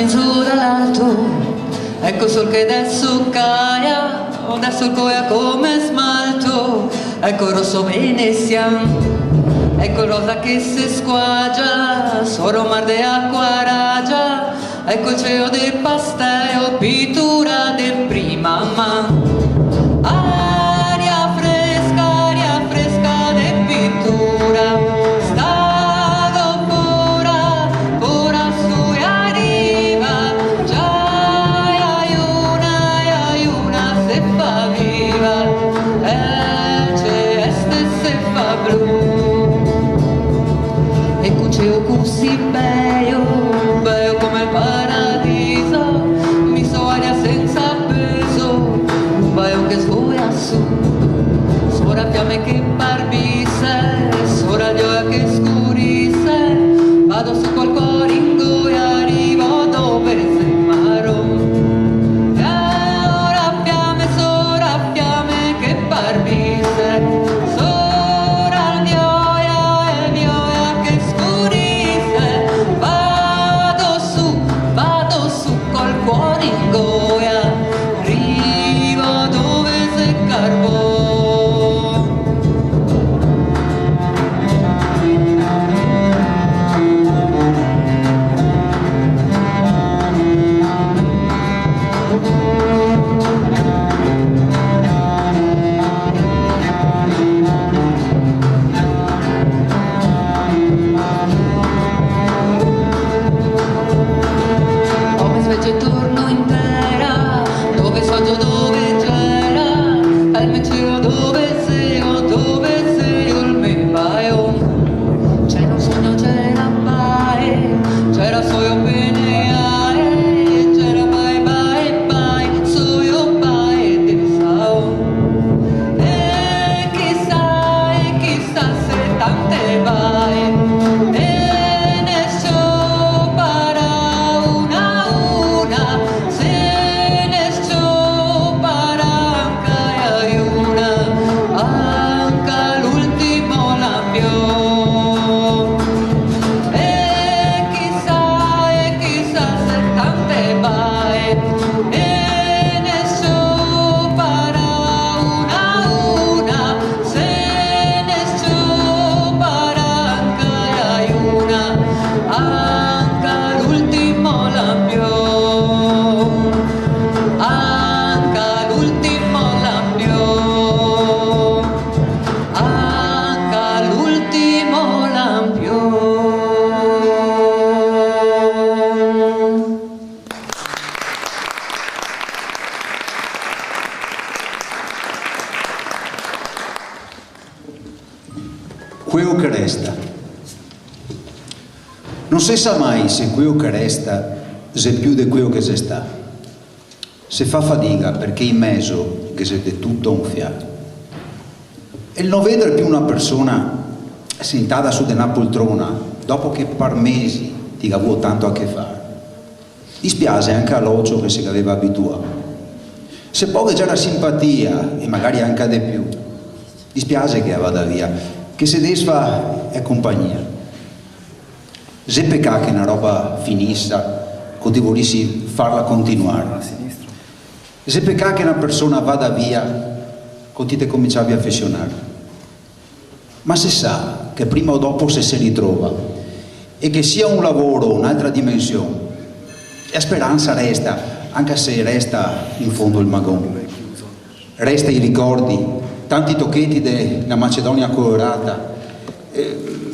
giù dall'alto, ecco il sol che adesso caia, adesso il coia come smalto, ecco il rosso veneziano, ecco il rosa che si squaggia, solo mar de acqua ragia, ecco il cielo del pastel, pittura de prima mano. Aria fresca de pittura, stato pura su e arriva, già hay una se fa viva, celeste se fa blu. E cuceo così bello come il paradiso, mi so aria senza peso, un baio che svuoia su, sfora fiamme che barbisse, sfora gioia che scurisse, vado su col coringo e arrivo dove sei marron. E ora fiamme che barbisse, sora gioia e gioia che scurisse, vado su col cuore in goia, arrivo dove sei carbone. Come specie torno in terra, dove sogno, dove c'era, al meceo dove sei il mio baio. C'era un sogno, c'era pae, c'era solo peneare, c'era bye, solo pae del sao. E chissà se tante vai, e ne so para una, se ne so para anche l'ultimo lampione. E chissà se tante vai, e ne so para una, se ne so para anche l'ultimo lampione, anche l'ultimo lampione, anche l'ultimo lampione. Quello che resta. Non si sa mai se quello che resta è più di quello che si sta. Si fa fatica perché in mezzo che siete tutto un fiato. E non vedere più una persona sentata su di una poltrona dopo che per mesi ti avevo tanto a che fare. Dispiace anche all'occhio che si aveva abituato. Se poi c'era simpatia e magari anche di più, dispiace che vada via, che se desfa è compagnia. Se pecca che una roba finissa, che ti volessi farla continuare. Se pecca che una persona vada via, che ti cominciavi a affezionare. Ma se sa che prima o dopo se si ritrova e che sia un lavoro o un'altra dimensione, la speranza resta, anche se resta in fondo il magone. Resta i ricordi, tanti tocchetti della Macedonia colorata,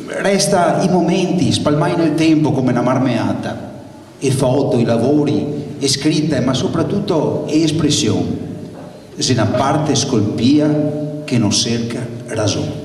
resta i momenti spalmai nel tempo come una marmeata, e foto, i lavori, e scritte, ma soprattutto e espressioni, se una parte scolpia che non cerca ragione.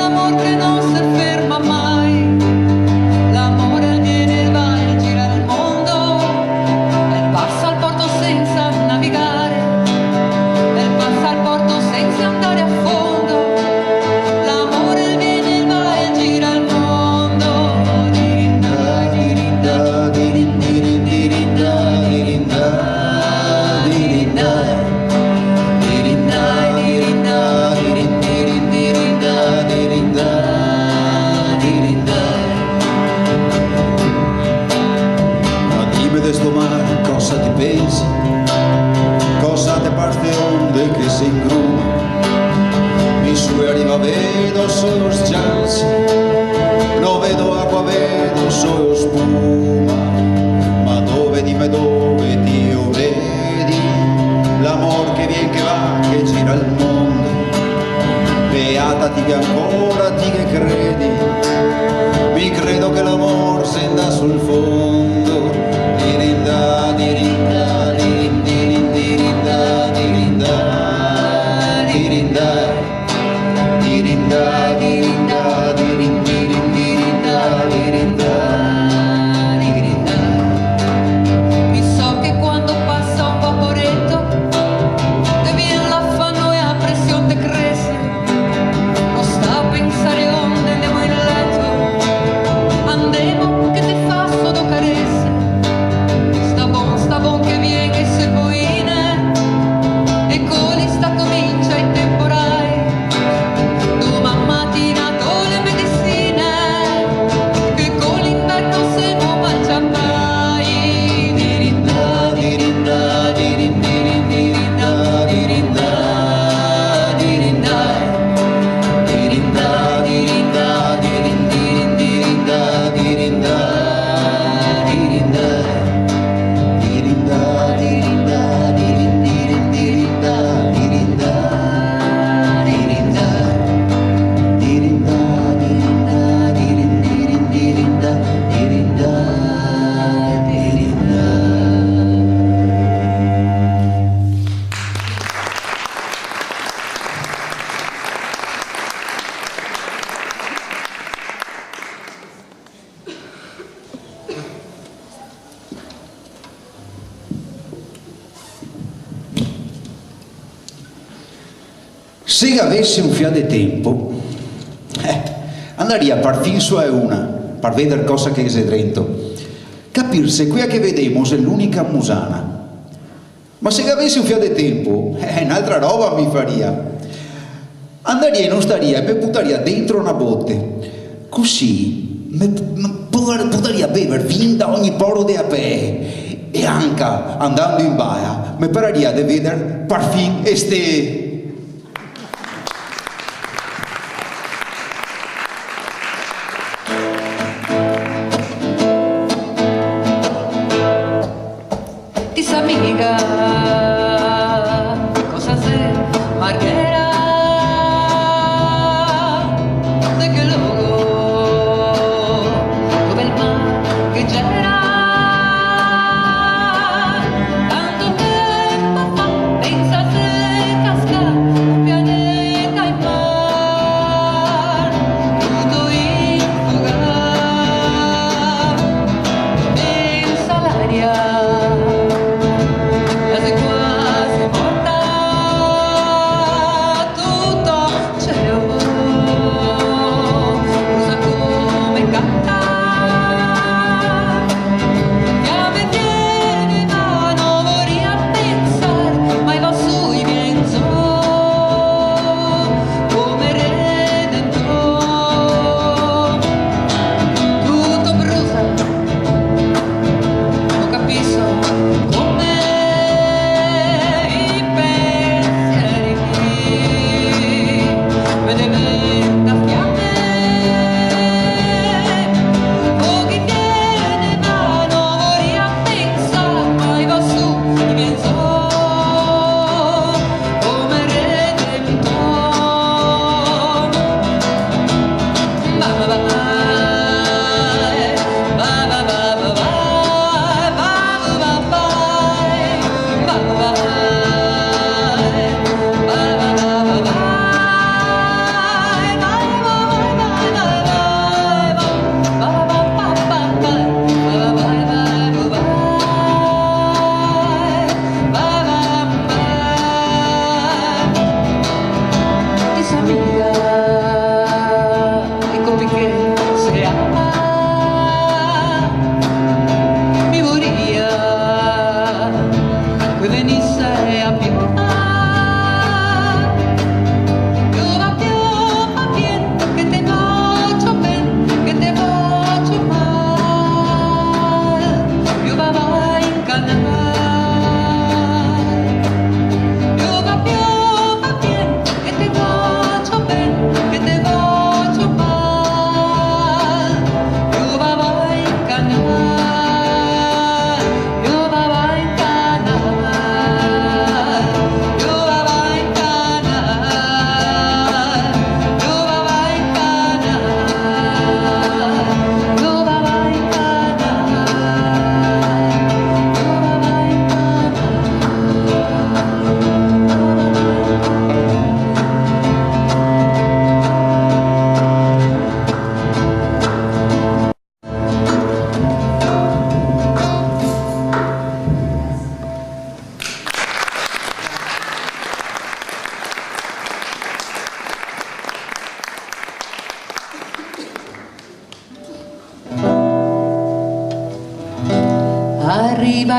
Amor se ingruma, mi su e arriva, vedo solo sgianzi, non vedo acqua, vedo solo spuma, ma dove di me dove Dio vedi, l'amor che viene che va, che gira il mondo, beata ti che ancora ti che credi, mi credo che l'amor senda sul fondo, dirinda, dirinda, dirinda, dirinda, dirinda, dirinda, dirinda, dirinda, dirinda, dirinda. Mi so che quando passa un vaporetto te viene l'affanno e la pressione te crece, non sta a pensare onde andiamo in letto, andiamo che ti fa sotto carezze, sta bon che viene che se poine e coli sta comincia i temporai, domani mattina con le medicine che con l'inverno se non mangia mai, dirinda, dirinda, dirinda, dirinda, dirinda, dirinda, dirinda, dirinda, dirinda, dirinda, dirinda, dirinda, Se avessi un fiato di tempo, andrei a par fin su a una, per vedere cosa che c'è dentro, capire se quella che vediamo è l'unica musana. Ma se avessi un fiato di tempo, un'altra roba mi faria. Andrei e non staria e mi buttaria dentro una botte, così potrei bere vino da ogni poro di apè, e anche andando in baia mi pararia di vedere par fin este. Amiga, cosa sé, Marghera, de che luogo, dove il mare che c'era, tanto tempo fa, pensa se casca un pianeta in mar, tutto in fuga, pensa l'aria.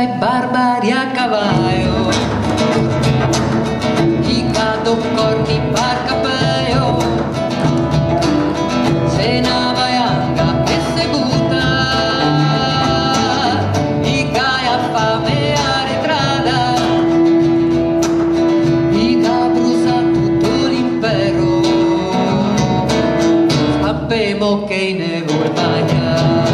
ai barbari a cavallo, i cado corni par capello, se na vaianga che se butta, i cai a fame a ritrada, i ca brusa tutto l'impero, sapemo che ne vuol bagna.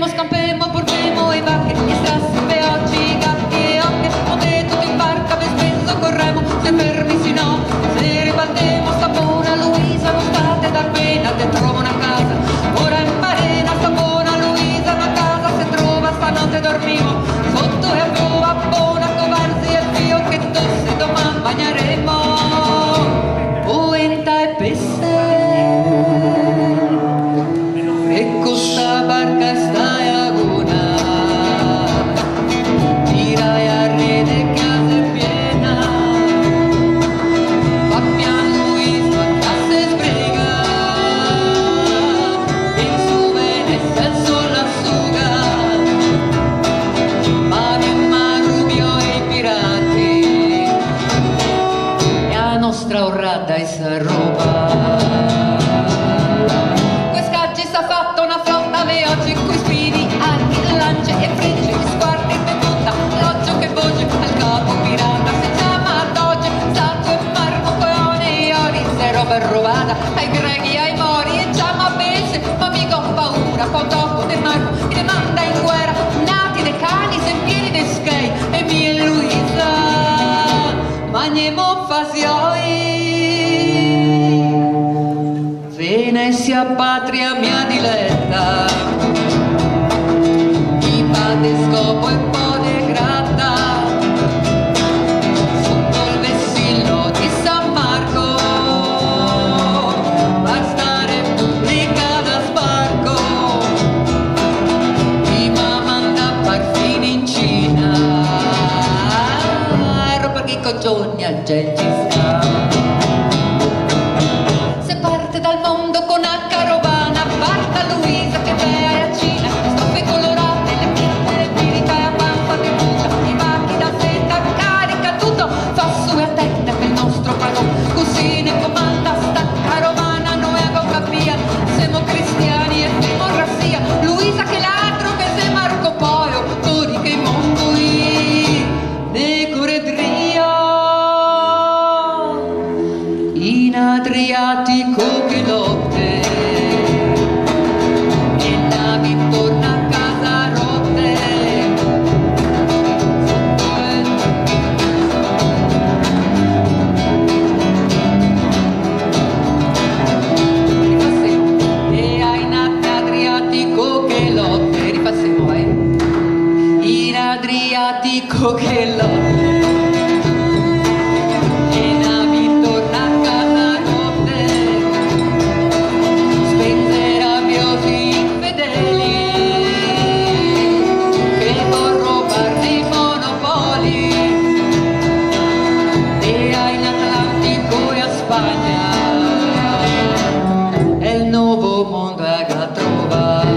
Scampemo, portemo i vacche, gli strassi, i peocci, i gatti e ocche, monte tutto in barca, ben spesso corremo, se fermi si no, se ribaltemo, Sapona, Luisa, non state dar pena, te trovo una casa, ora in marena, Sapona, Luisa, una casa, se trova, stanotte dormiamo, sotto e a prova, buona, covarsi e il fio, che tosse domani bagneremo, polenta e peste. E questa barca stai agona, tirai a rete casa è piena, Fabian Luis a se sbrega, in su Venezia il sol asciuga, Mario Rubio e i pirati, la nostra orrada e sa roba. Oggi coi spini, archi, lance e frecce, gli sguardi in punta, l'occhio che voce al capo pirata, si chiama Doge, Stato e Marco, Coleone e Ori, se roba è robata, ai greghi, ai mori e chiama Bese, ma mica ho paura, poi dopo De Marco, mi demanda in guerra, nati dei cani, sempieri dei skei, e mi e Luisa, magnemo fasioi, Venezia patria mia diletta, scopo e po' di gratta sotto il vessillo di San Marco, basta Repubblica da sbarco, prima manda parfini in Cina, ero perché con giorni a Gengis Khan. Se parte dal mondo con una carovana, parta Luisa che vai a Cina, stoffe colorate, fa su e attenta che il nostro padrone così ne comanda sta carovana, noi a capia siamo cristiani e siamo razia, Luisa che ladro che se Marco Polo, tori che mondo ne corredria in Adriatico che lotte e navi intorno a casa rotte. Adriatico che lotte e navi intorno a casa rotte, spese rabbiosi infedeli che vor rubar dei monopoli, e in Atlantico e a Spagna è il nuovo mondo a trovare.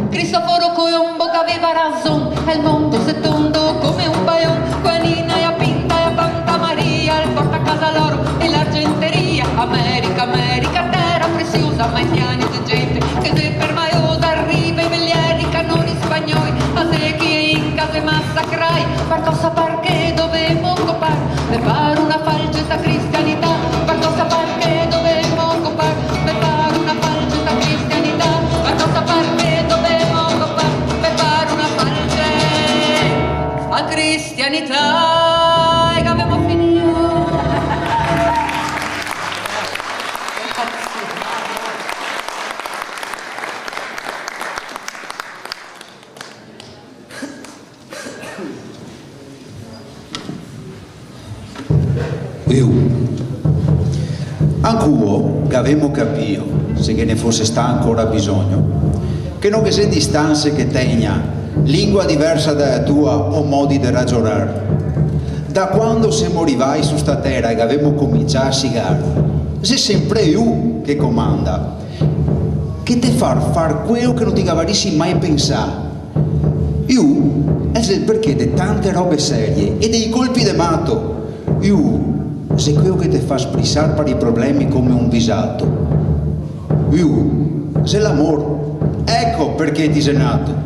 Cristoforo Colombo che aveva razón, il mondo se tondo come un baion, Guanina e a Pinta e a Santa Maria, il porta a casa l'oro e l'argenteria, America, America, terra preziosa, ma i piani di gente che se permaiosa arriva i veglieri, canoni spagnoli, aztechi e incas e massacrai, per cosa perché dovevo copar, per fare una falsa cristianità, per cosa perché dovevo copar, per fare una falsa cristianità, per cosa perché dovevo copar, per fare una falsa cristianità, e che abbiamo finito. Anche che avevamo capito, se che ne fosse sta ancora bisogno, che non che se distanze che tegna lingua diversa dalla tua o modi di ragionare. Da quando siamo arrivati su sta terra e avevamo cominciato a sigare, è sempre io che comanda. che ti fa fare quello che non ti avresti mai pensato. Io è il perché di tante robe serie e dei colpi di matto. Io sei quello che ti fa sprissare per i problemi come un visato. Io sei l'amore. Ecco perché ti sei nato.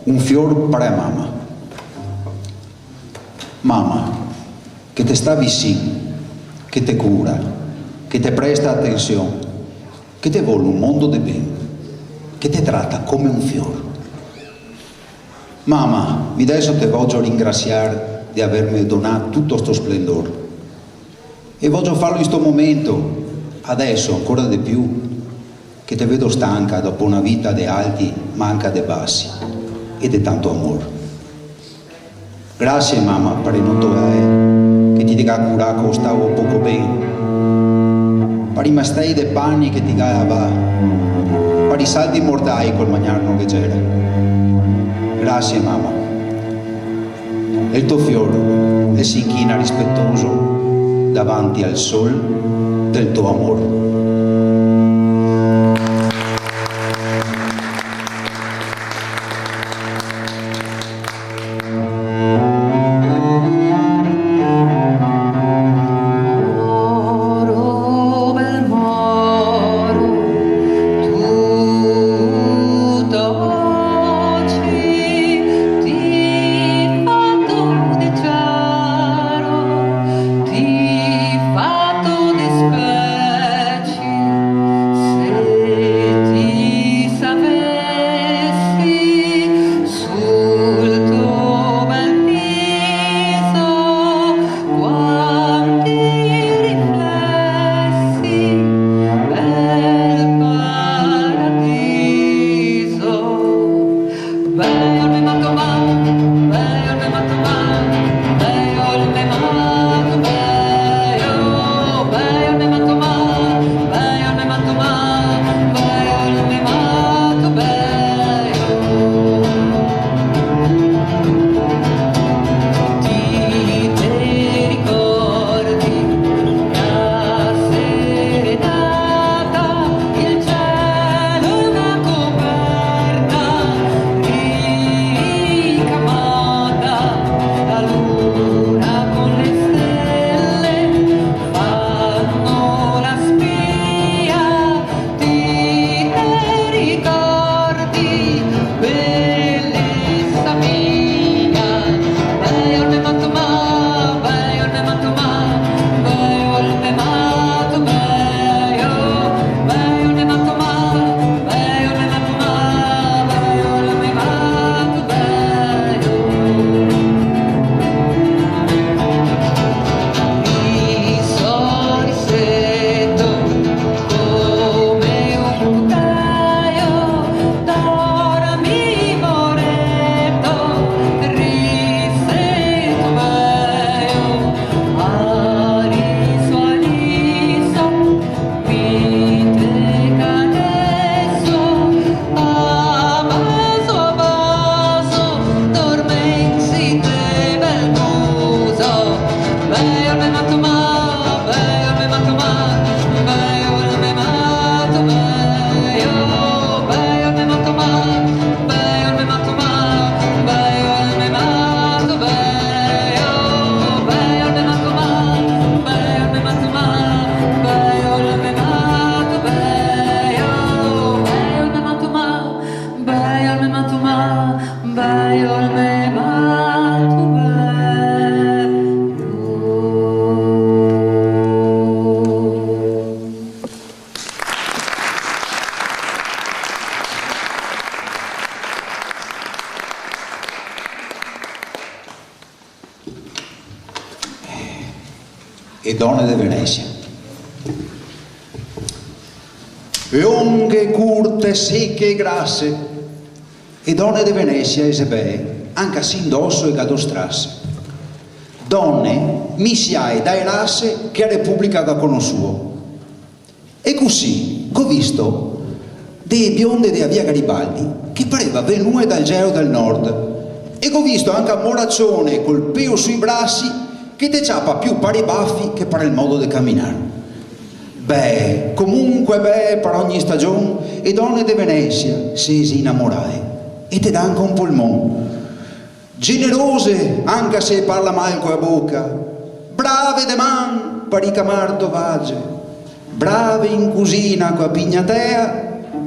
Un fior para mamma. Mamma, che ti sta vicino, che ti cura, che ti presta attenzione, che ti vuole un mondo di bene, che ti tratta come un fiore. Mamma, adesso ti voglio ringraziare di avermi donato tutto questo splendore. E voglio farlo in questo momento, adesso ancora di più, che ti vedo stanca dopo una vita di alti ma anche di bassi e di tanto amore. Grazie mamma per il non che ti dica curare che stavo poco bene, per i mastei dei panni che ti gava, per i saldi mortai col magnarno che c'era. Grazie mamma. E il tuo fiore si inchina rispettoso davanti al sol del tuo amore. Fatto di specie e donne di Venezia. Lunghe, curte, secche e grasse, e donne di Venezia e sebè, anche si indosso e gadostrasse. Donne misiae dai rasse che a Repubblica da conosciuo. E così, ho visto dei bionde di via Garibaldi che pareva venue dal gelo del nord, e ho visto anche a Moraccione col peo sui brassi che te ciappa più pari baffi che per il modo di camminare. Beh, comunque beh, per ogni stagione, e donne di Venezia si innamorai e te dà anche un polmone. Generose, anche se parla mal con la bocca, brave de man, per ricamar tovagge, brave in cucina con la pignatea,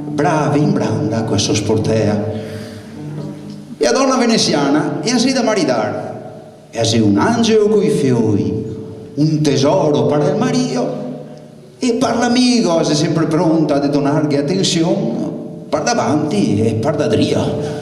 brave in branda con la sosportea. E la donna veneziana è así da maridare, è así un angelo coi fiori, un tesoro per il marito, e per l'amico è sempre pronta a donargli attenzione, per davanti e per da drio.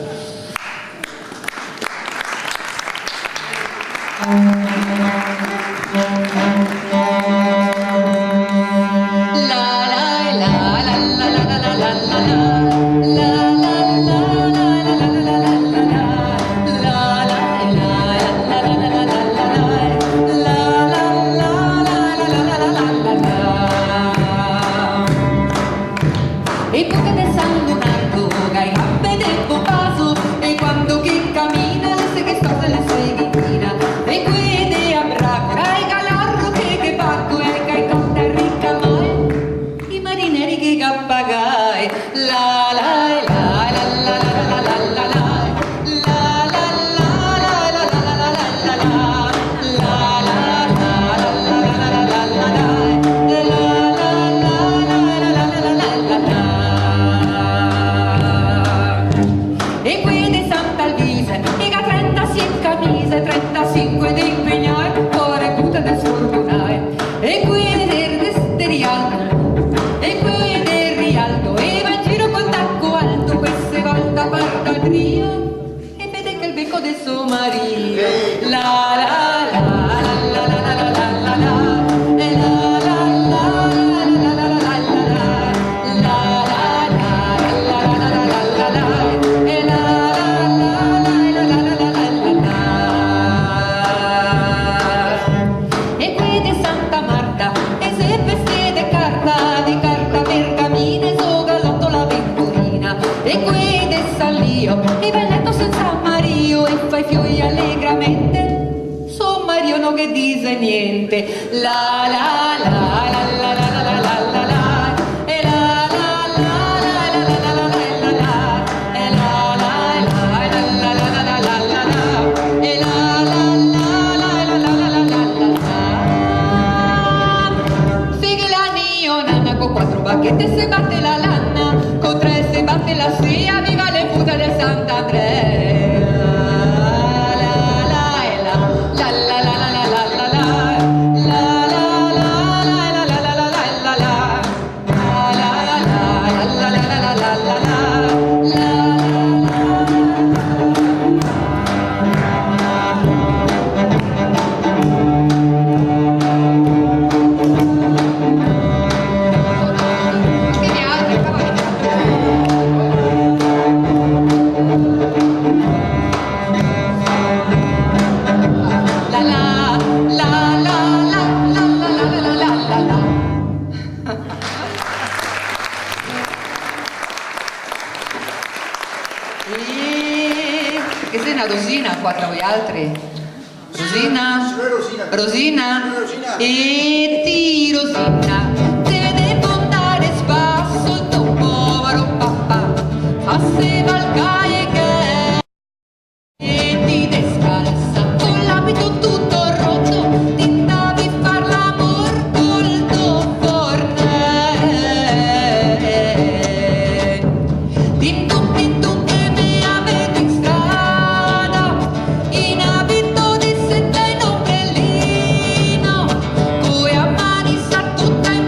Tutta in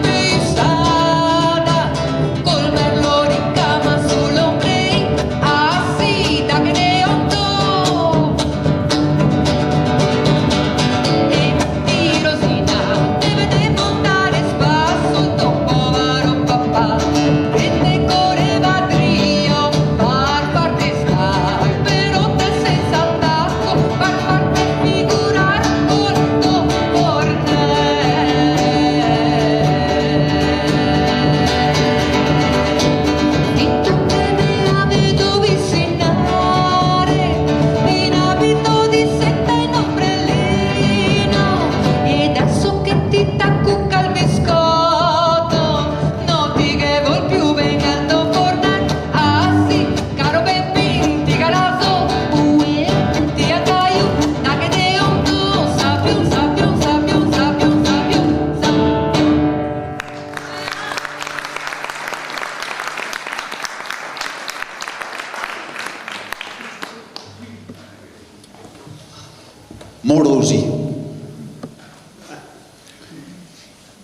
Morosi.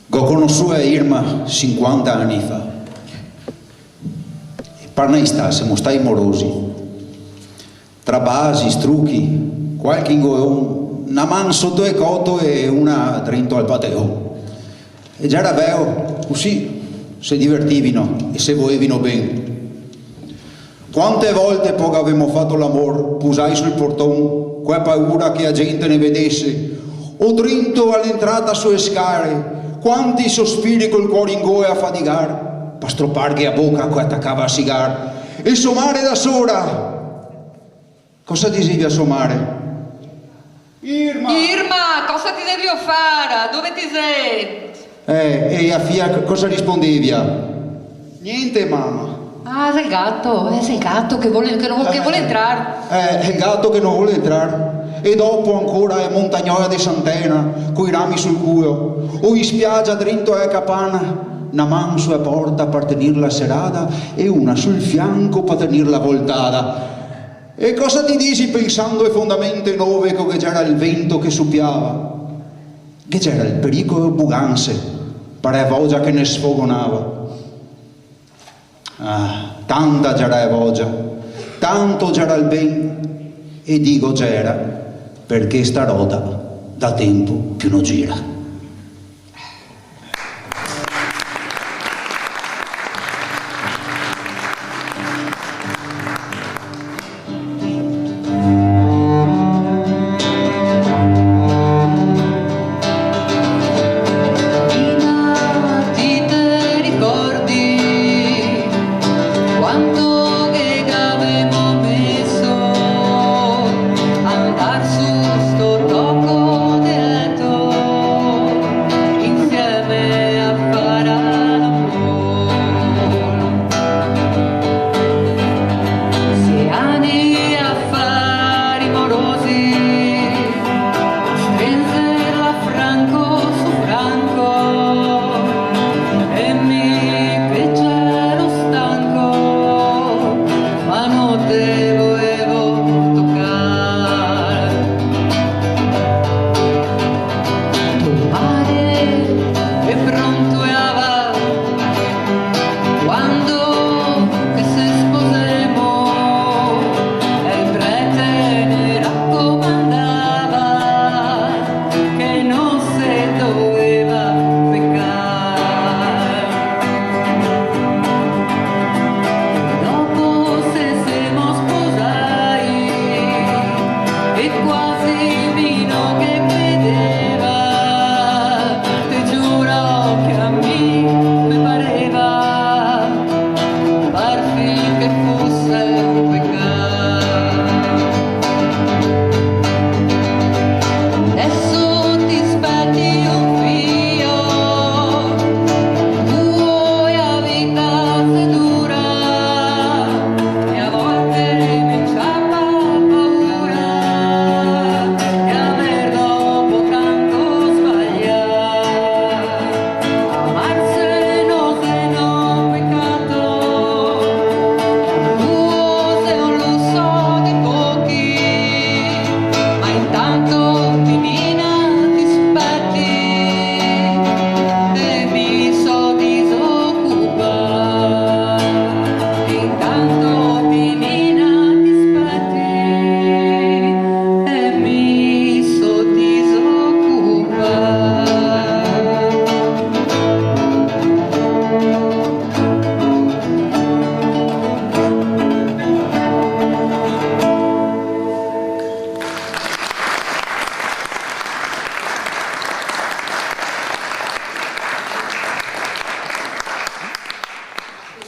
L'ho conosciuta Irma 50 anni fa. E per noi siamo stati morosi. Tra basi, trucchi, qualche una mano sotto il cotto e una dentro al pateo. E già era bello, così si divertivano e si volevano bene. Quante volte poi avevamo fatto l'amore, posai sul portone, quella paura che la gente ne vedesse, o dritto all'entrata sulle scale, quanti sospiri col cuore in gola a fatigare, per stroppargli a bocca che attaccava a sigaro, e somare da sola. Cosa dicevi a somare? Irma, cosa ti devi fare? Dove ti sei? E a fia cosa rispondevi? Niente, mamma. Ah, è il gatto che vuole entrare. È il gatto che non vuole entrare. E dopo ancora è Montagnola di Sant'Ena, coi rami sul culo, o in spiaggia dritto alla capanna, una mano sulla porta per tenere la serata e una sul fianco per tenere la voltata. E cosa ti dici pensando ai fondamenti nuove che c'era il vento che soffiava? Che c'era il pericolo buganse, per voglia che ne sfogonava. Ah, tanta c'era voglia, tanto c'era il ben, e dico c'era, perché sta roda da tempo più non gira.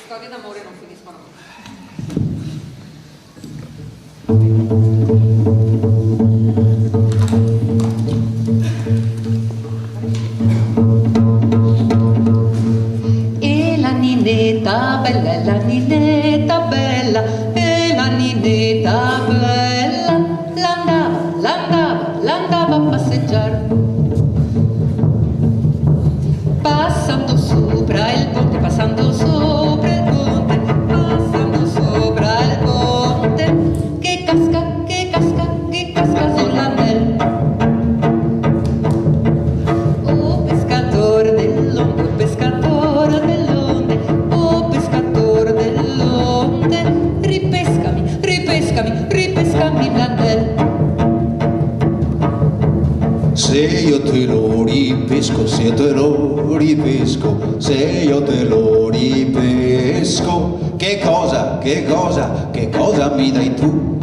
storie d'amore non finiscono mai. E la ninetta bella, e la ninetta bella, e la ninetta bella, l'andava a passeggiare mangiare. Passando sopra il ponte, passando sopra il ponte, passando sopra il ponte, che casca, che casca, che casca sull'anello. Oh pescator dell'onde, oh pescator dell'onde, oh pescator dell'onde, ripescami, ripescami, ripescami l'anello. Se io te lo ripesco, se io te lo ripesco, se io te lo ripesco, che cosa mi dai tu?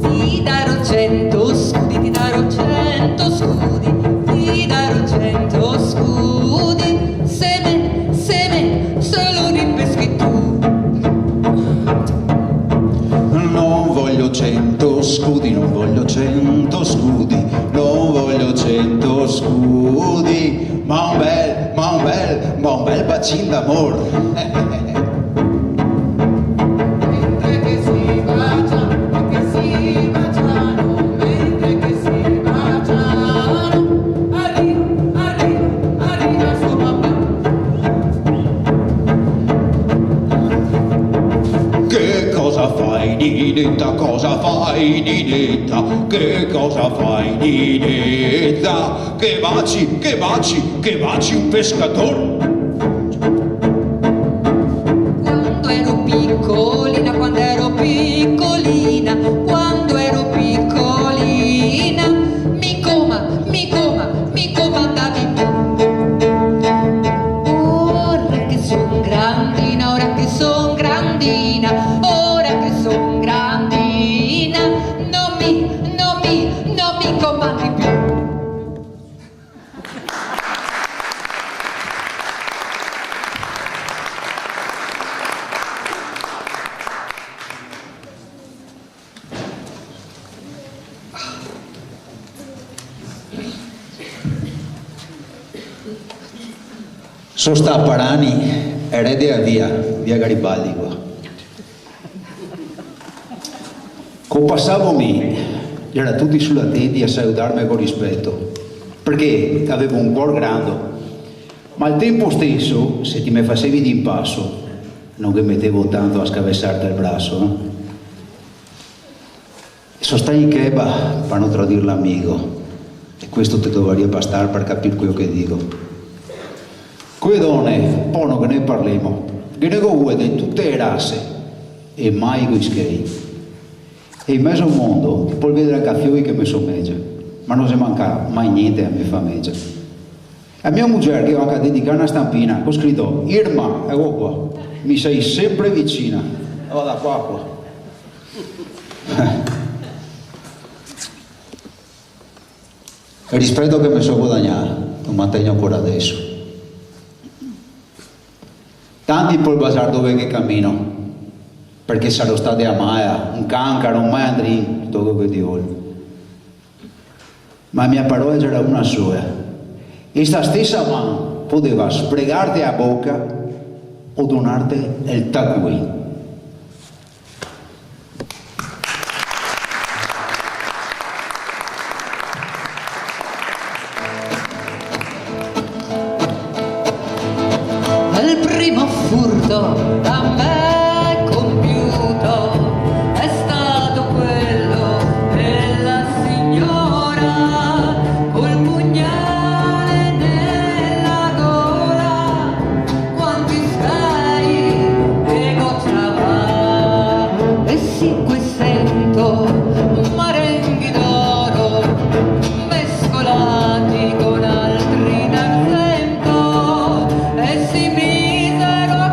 Ti darò 100 scudi, ti darò 100 scudi, ti darò 100 scudi, se lo ripeschi tu. Non voglio 100 scudi, non voglio 100 scudi, non voglio 100 scudi, ma un bel bacino d'amore. Mentre che si baciano, mentre che si baciano, arriva il suo papà. Che cosa fai Ninetta, cosa fai Ninetta, che cosa fai Ninetta, che baci un pescatore. Quando ero piccolina, mi comandavi tu. Ora che son grandina, ora che son grandina, non mi comandi più. Sono sta a Parani, erede a via Garibaldi qua. Come passavo era tutti sulla tendi a salutarmi con rispetto, perché avevo un cuore grande, ma al tempo stesso, se ti me facevi di impasso, non che mettevo tanto a scavezzarti il braccio, no? Sono stato in cheba per non tradire l'amico, e questo ti dovrebbe bastare per capire quello che dico. Quelle donne, poi non che ne parliamo, che ne go di tutte le razze, e mai con schei. E in mezzo al mondo ti puoi vedere anche fiori che mi sommeggia, ma non si manca mai niente a me famiglia. A mia moglie che ho anche dedicato una stampina, ho scritto: Irma, ecco qua, mi sei sempre vicina. Oh, da qua. Il rispetto che mi sono guadagnato, lo mantengo ancora adesso. Tanti poi il bazar dove che cammino, perché sarò stato a Maia, un cancaro, un mandrin, tutto quello che ti vuole. Ma la mia parola era una sola. E sta stessa mano poteva spregarti a bocca o donarti il taccuino. Il primo furto da me compiuto è stato quello della signora col pugnale nella gola. Quanti sei che gocciava e sì qui sento marenghi d'oro mescolati con altri d'argento e si misero a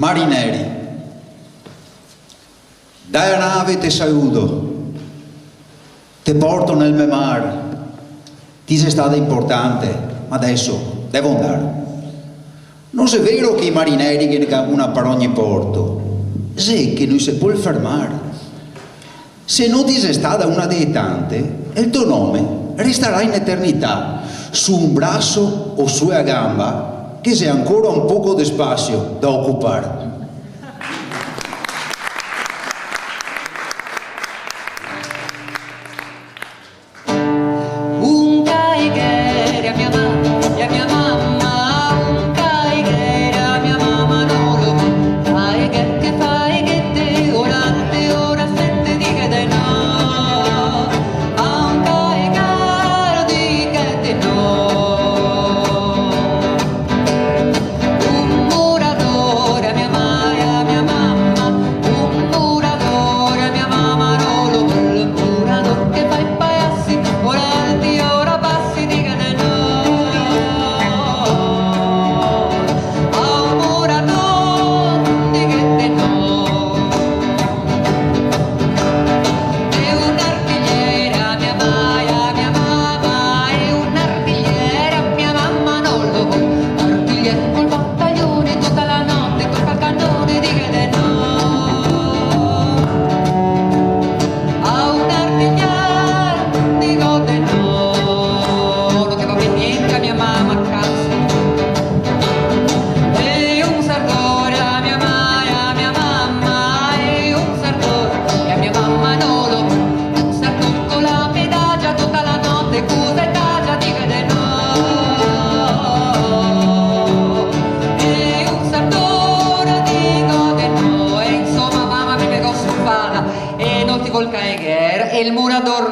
Marineri, dai la nave te saluto, te porto nel mio mare, ti sei stata importante, ma adesso devo andare. Non è vero che i marineri che ne una per ogni porto, è che non si può fermare. Se non ti sei stata una dei tante, il tuo nome resterà in eternità, su un braccio o su una gamba, che c'è ancora un poco di spazio da occupare. Un muratore a mia mamma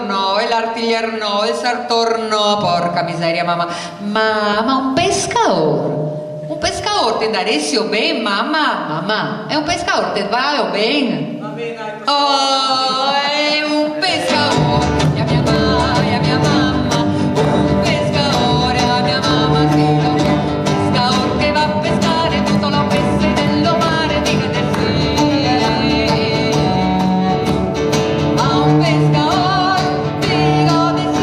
tornò, e l'artiglier no, il sartor no, porca miseria, mamma. Ma un pescaor? Un pescaor te daressio ben, mamma? È un pescaor te vai o ben? Oh, è un pescaor, a mia mamma, un pescaor, a mia mamma, sì, un pescaor che va a pescare tutto lo pesce dello mare, dica di sì. Ma un pescaor, dico di sì.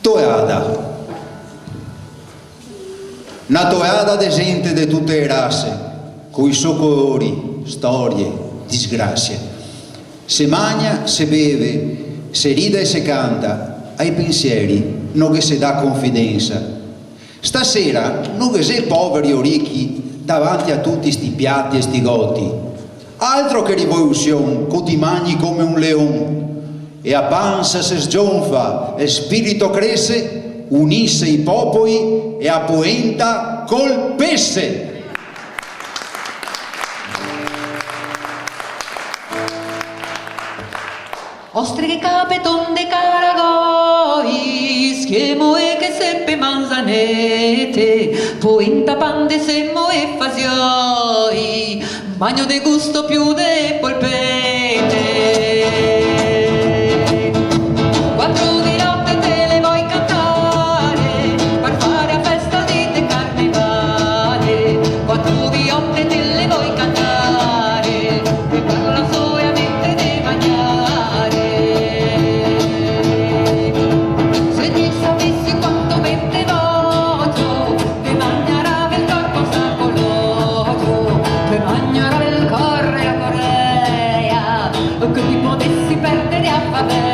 Toeada. Una toeada de gente di tutte le razze, coi suoi colori, storie, disgrazie. Se mangia, se beve, se ride e se canta, ai pensieri non che si dà confidenza. Stasera non che sei poveri o ricchi davanti a tutti sti piatti e sti gotti. Altro che rivoluzione, che ti mangi come un leone. E a panza se sgionfa e spirito cresce, unisse i popoli e a poenta colpesse. Ostrighe cape tonde caragoi, schiemo e che seppe manzanete, poenta pande semmo e fasioi, bagno de gusto più de polpette. Quattro di notte te le vuoi cantare, per fare a festa di te carnevale. Quattro di notte te le vuoi cantare, e parla solamente di mangiare. Se ti sapessi quanto mette voto, che mangiarà il corpo sacoloso, che mangiarà il corre a Corea, che ti potessi perdere a favera.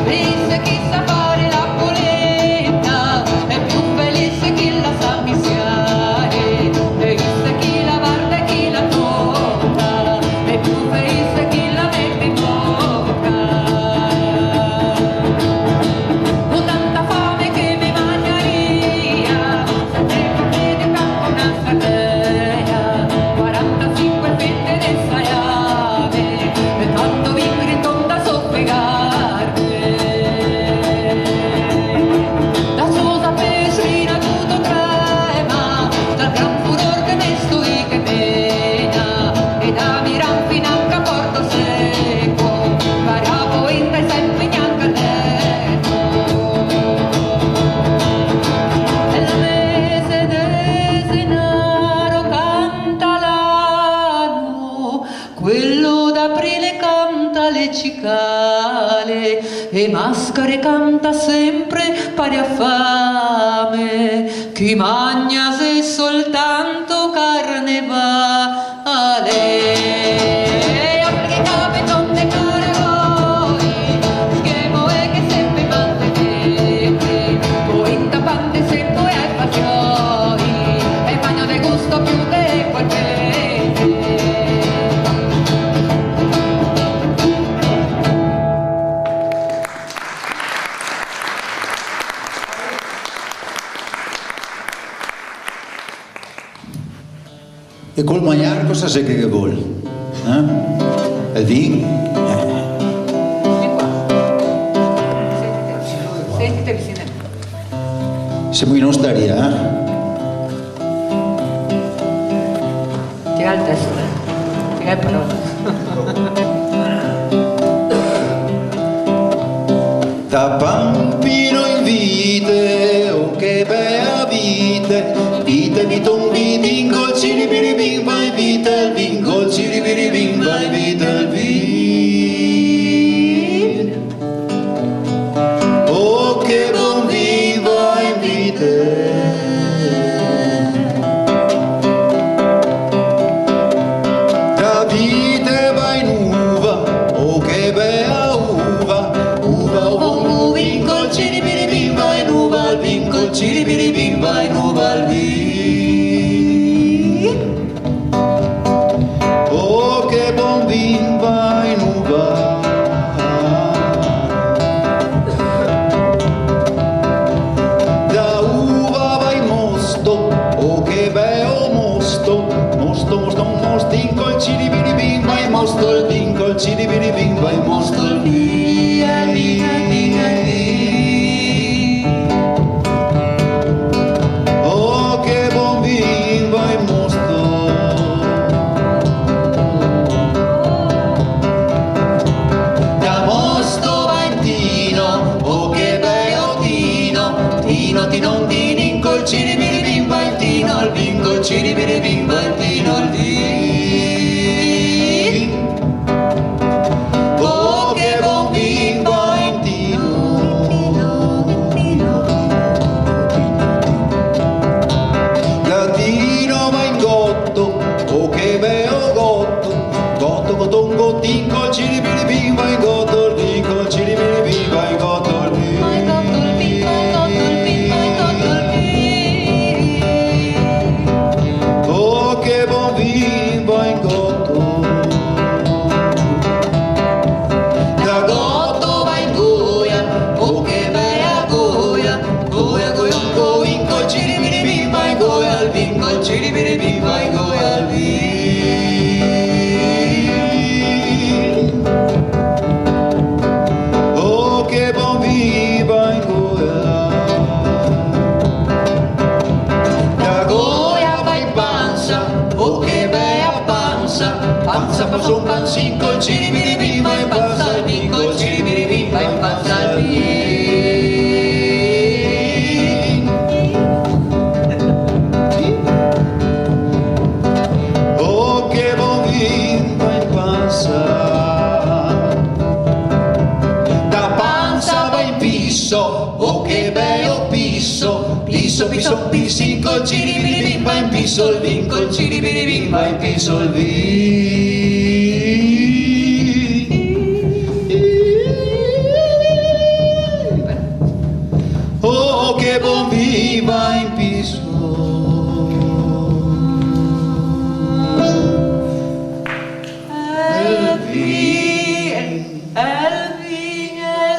Disse chi sa fare la polenta, è più felice chi la sa mischiare. E disse chi la guarda e chi la tocca, è più felice chi la mette in bocca. Con tanta fame che mi mangiaria, se come di campo una sardegna, 45 fette del salame, e tanto vingri tonda soffigarme. La sosa pescina tutto crema, dal gran furor che me stui che pena, e da miran financa a Porto Secco, varia poenta e sempre gnanca dentro. El mese de Zenaro canta l'anno, quello d'aprile canta le cicale, e Mascare canta sempre pari a fame, chi mangia se soltanto carnevale. Apre cape tonde caragoi, schiemo e che sempre mantenete, poenta pante secco e ai fagioli, e bagno de gusto più de polpette. E col mangiare cosa sai che vuole? Il vino? Vieni qua. Sentite vicino. Siamo in osteria, Tira il testo, tira le parole. Da Pampino in vite, oh che bella vite, vite viton viti, col ciribiribim vai vite il vin, col ciribiribim vai vite il vin. Oh che buon vin vai vite. Da vite vai in uva, oh che bella uva, uva, uva, uva, col ciribiribim vai mosto il via, via, via, via. Oh, che buon vin vai mosto. Da mosto vai Tino, oh che bello Tino, Tino, Tino, Tino, col ciribiribim vai Tino, il vin col ciribiribim vai Tino, il vin. Sol vin col ciribiribim va in piso il vin. Oh che buon vin va in piso. El vin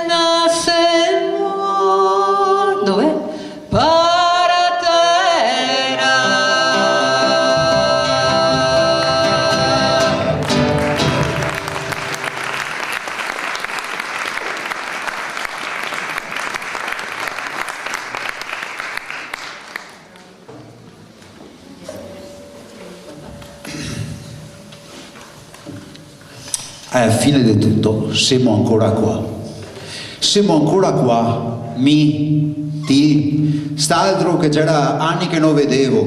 nascemo. Dov'è? Alla fine di tutto siamo ancora qua. Siamo ancora qua, mi, ti, st'altro che c'era anni che non vedevo.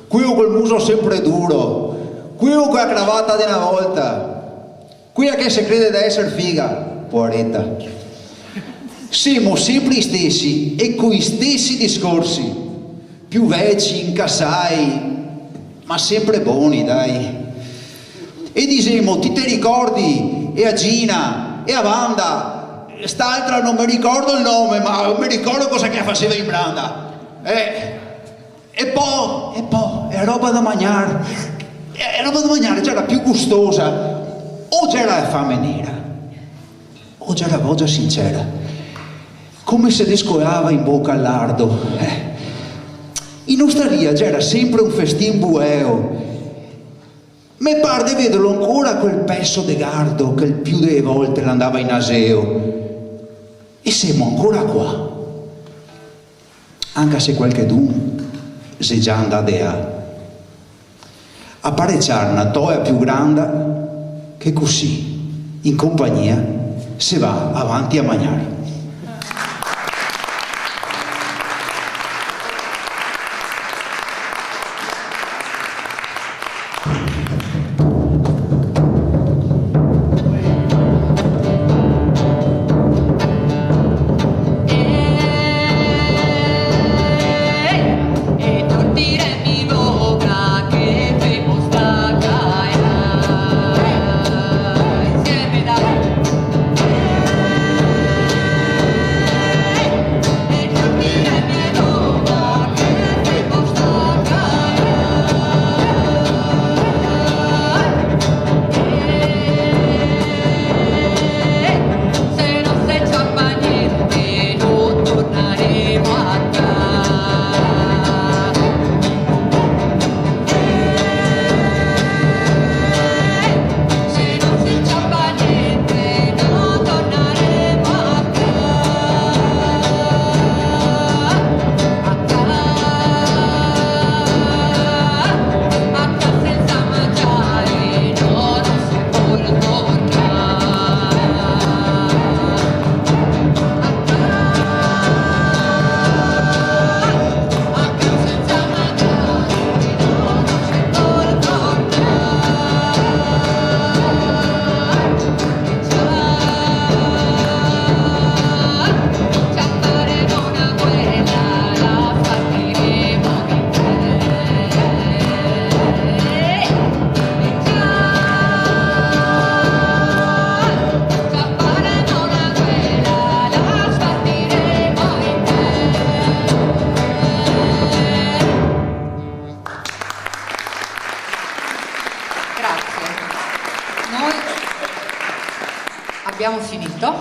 Qui col muso sempre duro, qui con la cravatta di una volta, qui che si crede di essere figa, poveretta. Siamo sempre gli stessi e con gli stessi discorsi, più vecchi, incassai, ma sempre buoni, dai. E diciamo, ti ricordi? E a Gina, e a Wanda, st'altra non mi ricordo il nome, ma mi ricordo cosa che faceva in branda. E poi, è roba da mangiare. È roba da mangiare, c'era più gustosa. O c'era la fame nera, o c'era la voce sincera. Come se descoava in bocca al lardo. In osteria c'era sempre un festin bueo. Mi pare di vederlo ancora quel pezzo di gardo che il più delle volte l'andava in aseo. E siamo ancora qua. Anche se qualche d'un si già andate a pareggiare una toia più grande che così, in compagnia, si va avanti a mangiare. vinto,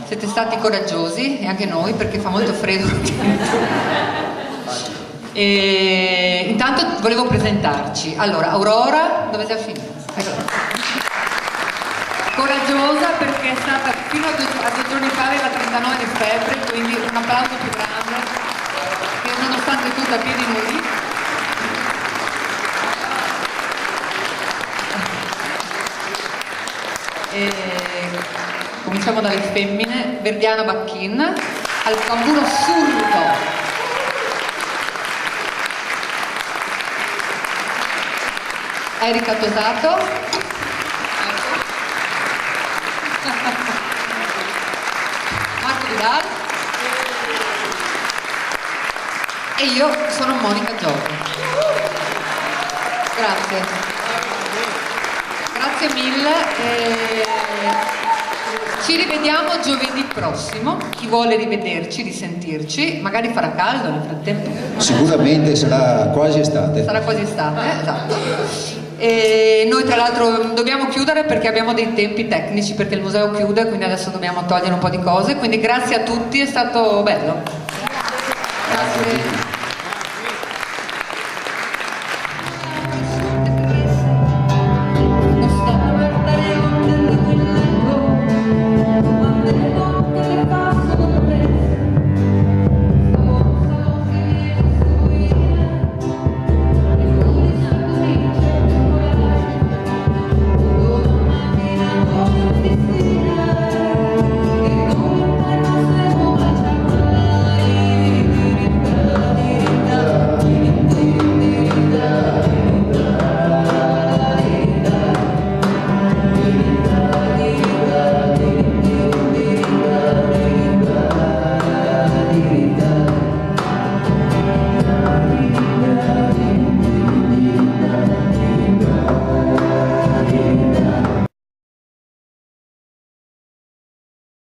siete stati coraggiosi e anche noi perché fa molto freddo. E intanto volevo presentarci. Allora, Aurora, dove sei finita? Coraggiosa perché è stata fino a 2 giorni fa, aveva 39 di febbre, quindi un applauso più grande, che nonostante tutto a piedi nudi. E cominciamo dalle femmine. Verdiana Bacchin al tamburo surdo. Erika Tosato. Marco Vidal. E io sono Monica Giorgio. Grazie. Grazie mille. Ci rivediamo giovedì prossimo. Chi vuole rivederci, risentirci, magari farà caldo nel frattempo. Sicuramente sarà quasi estate. Sarà quasi estate, esatto. E noi tra l'altro dobbiamo chiudere perché abbiamo dei tempi tecnici, perché il museo chiude, quindi adesso dobbiamo togliere un po' di cose. Quindi grazie a tutti, è stato bello. Grazie.